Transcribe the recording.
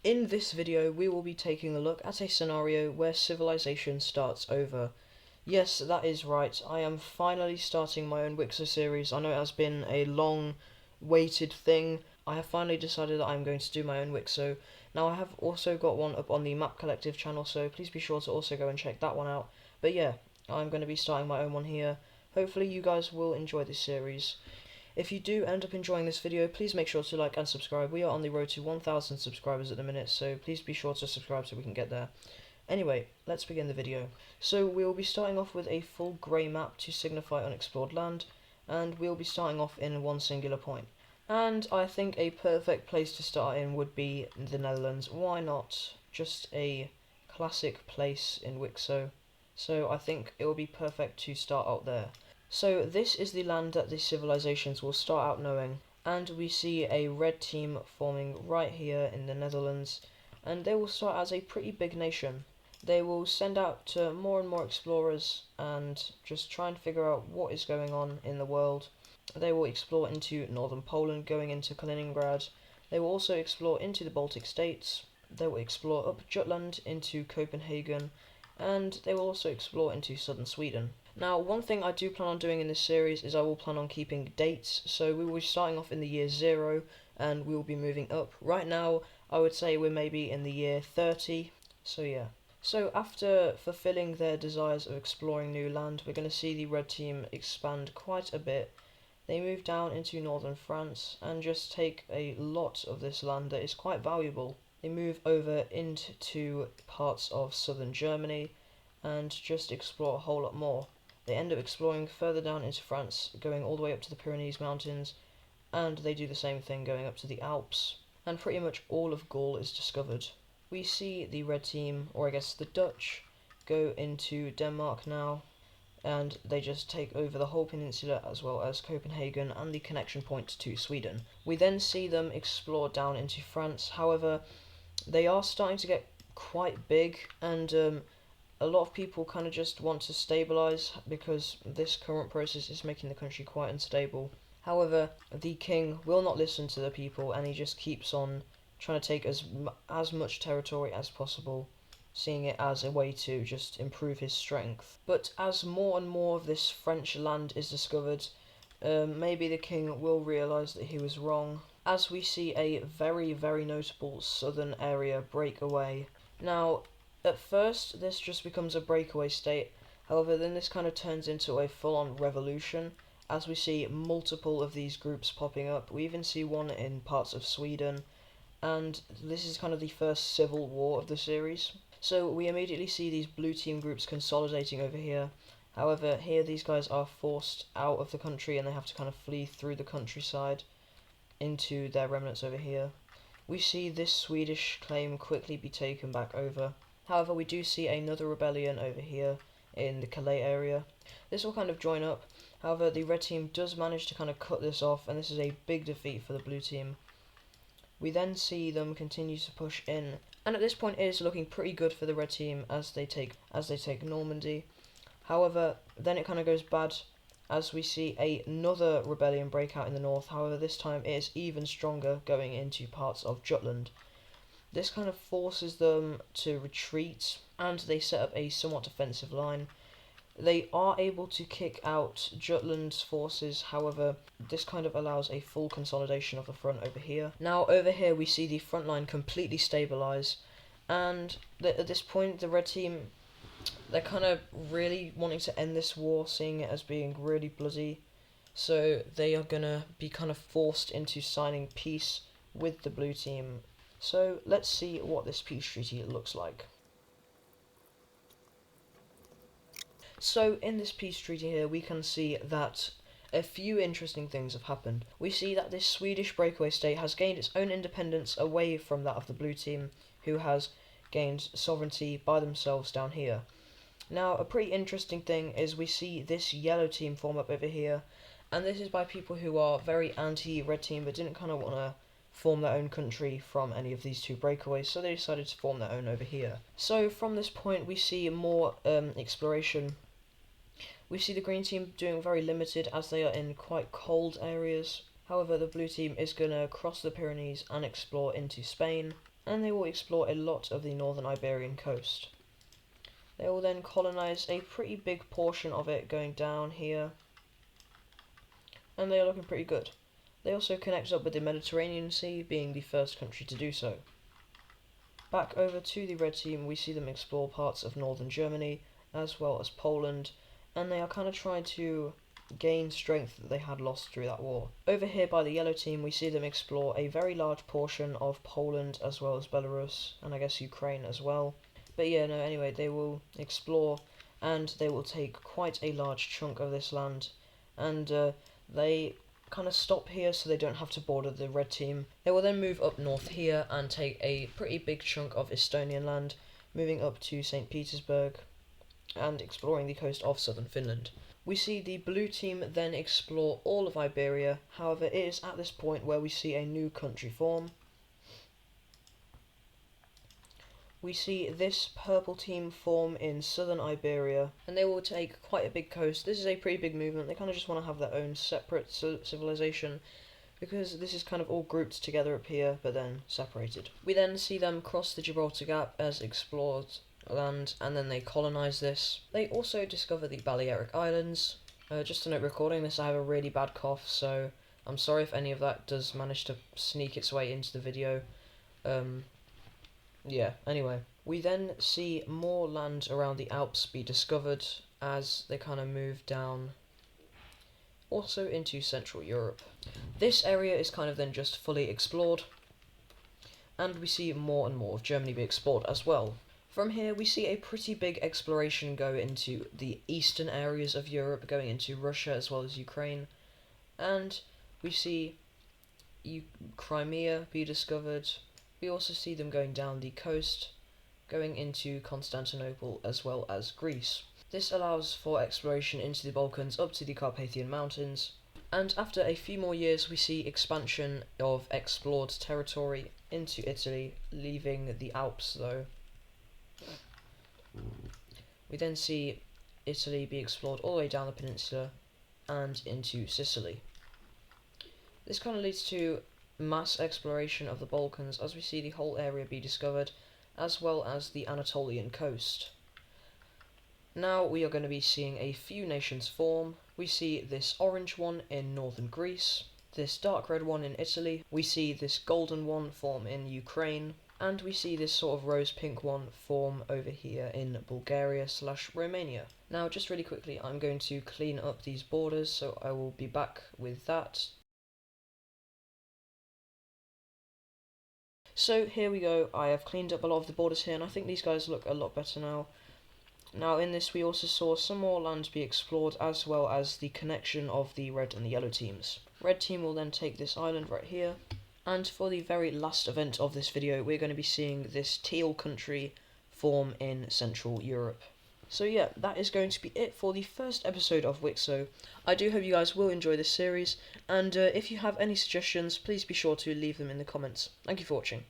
In this video, we will be taking a look at a scenario where civilization starts over. Yes, that is right. I am finally starting my own Wixer series. I know it has been a long waited thing. I have finally decided that I'm going to do my own Wixo. Now, I have also got one up on the Map Collective channel, so please be sure to also go and check that one out. But yeah, I'm going to be starting my own one here. Hopefully you guys will enjoy this series. If you do end up enjoying this video, please make sure to like and subscribe. We are on the road to 1,000 subscribers at the minute, so please be sure to subscribe so we can get there. Anyway, let's begin the video. So we'll be starting off with a full grey map to signify unexplored land, and we'll be starting off in one singular point. And I think a perfect place to start in would be the Netherlands. Why not? Just a classic place in Wixo. So I think it will be perfect to start out there. So this is the land that the civilizations will start out knowing, and we see a red team forming right here in the Netherlands, and they will start as a pretty big nation. They will send out to more and more explorers and just try and figure out what is going on in the world. They will explore into northern Poland, going into Kaliningrad. They will also explore into the Baltic states. They will explore up Jutland into Copenhagen, and they will also explore into southern Sweden. Now, one thing I do plan on doing in this series is I will plan on keeping dates, so we will be starting off in the year 0, and we will be moving up. Right now, I would say we're maybe in the year 30, so yeah. So after fulfilling their desires of exploring new land, we're going to see the red team expand quite a bit. They move down into northern France, and just take a lot of this land that is quite valuable. They move over into parts of southern Germany, and just explore a whole lot more. They end up exploring further down into France, going all the way up to the Pyrenees Mountains, and they do the same thing going up to the Alps, and pretty much all of Gaul is discovered. We see the red team, or I guess the Dutch, go into Denmark now, and they just take over the whole peninsula as well as Copenhagen and the connection point to Sweden. We then see them explore down into France. However, they are starting to get quite big, and a lot of people kind of just want to stabilize because this current process is making the country quite unstable. However, the king will not listen to the people, and he just keeps on trying to take as much territory as possible, seeing it as a way to just improve his strength. But as more and more of this French land is discovered, maybe the king will realize that he was wrong, as we see a very, very notable southern area break away. Now, at first, this just becomes a breakaway state. However, then this kind of turns into a full-on revolution, as we see multiple of these groups popping up. We even see one in parts of Sweden, and this is kind of the first civil war of the series. So we immediately see these blue team groups consolidating over here. However, here these guys are forced out of the country, and they have to kind of flee through the countryside into their remnants over here. We see this Swedish claim quickly be taken back over. However, we do see another rebellion over here in the Calais area. This will kind of join up. However, the red team does manage to kind of cut this off, and this is a big defeat for the blue team. We then see them continue to push in, and at this point it is looking pretty good for the red team as they take Normandy. However, then it kind of goes bad as we see another rebellion break out in the north. However, this time it is even stronger, going into parts of Jutland. This kind of forces them to retreat, and they set up a somewhat defensive line. They are able to kick out Jutland's forces. However, this kind of allows a full consolidation of the front over here. Now, over here we see the front line completely stabilize, and at this point the red team, they're kind of really wanting to end this war, seeing it as being really bloody. So they are going to be kind of forced into signing peace with the blue team. So let's see what this peace treaty looks like. So in this peace treaty here, we can see that a few interesting things have happened. We see that this Swedish breakaway state has gained its own independence away from that of the blue team, who has gained sovereignty by themselves down here. Now, a pretty interesting thing is we see this yellow team form up over here, and this is by people who are very anti-red team but didn't kind of want to form their own country from any of these two breakaways, so they decided to form their own over here. So from this point we see more exploration. We see the green team doing very limited as they are in quite cold areas. However, the blue team is going to cross the Pyrenees and explore into Spain. and they will explore a lot of the northern Iberian coast. They will then colonize a pretty big portion of it going down here, and they are looking pretty good. They also connect up with the Mediterranean Sea, being the first country to do so. Back over to the red team, we see them explore parts of northern Germany, as well as Poland, and they are kind of trying to gain strength that they had lost through that war. Over here by the yellow team, we see them explore a very large portion of Poland, as well as Belarus, and I guess Ukraine as well. But yeah, no, anyway, they will explore, and they will take quite a large chunk of this land, and they kind of stop here so they don't have to border the red team. They will then move up north here and take a pretty big chunk of Estonian land, moving up to St. Petersburg and exploring the coast of southern Finland. We see the blue team then explore all of Iberia. However, it is at this point where we see a new country form. We see this purple team form in southern Iberia, and they will take quite a big coast. This is a pretty big movement. They kind of just want to have their own separate civilization, because this is kind of all grouped together up here, but then separated. We then see them cross the Gibraltar Gap as explored land, and then they colonize this. They also discover the Balearic Islands. Just to note, recording this, I have a really bad cough, so I'm sorry if any of that does manage to sneak its way into the video. Yeah, anyway. We then see more land around the Alps be discovered as they kind of move down also into Central Europe. This area is kind of then just fully explored, and we see more and more of Germany be explored as well. From here, we see a pretty big exploration go into the eastern areas of Europe, going into Russia as well as Ukraine, and we see Crimea be discovered. We also see them going down the coast, going into Constantinople as well as Greece. This allows for exploration into the Balkans up to the Carpathian Mountains, and after a few more years we see expansion of explored territory into Italy, leaving the Alps though. We then see Italy be explored all the way down the peninsula and into Sicily. This kind of leads to mass exploration of the Balkans as we see the whole area be discovered, as well as the Anatolian coast. Now we are going to be seeing a few nations form. We see this orange one in northern Greece, this dark red one in Italy, we see this golden one form in Ukraine, and we see this sort of rose pink one form over here in Bulgaria/Romania. Now just really quickly, I'm going to clean up these borders, so I will be back with that. So here we go, I have cleaned up a lot of the borders here, and I think these guys look a lot better now. Now in this we also saw some more land be explored, as well as the connection of the red and the yellow teams. Red team will then take this island right here, and for the very last event of this video we're going to be seeing this teal country form in Central Europe. So yeah, that is going to be it for the first episode of Wixo. I do hope you guys will enjoy this series, and if you have any suggestions, please be sure to leave them in the comments. Thank you for watching.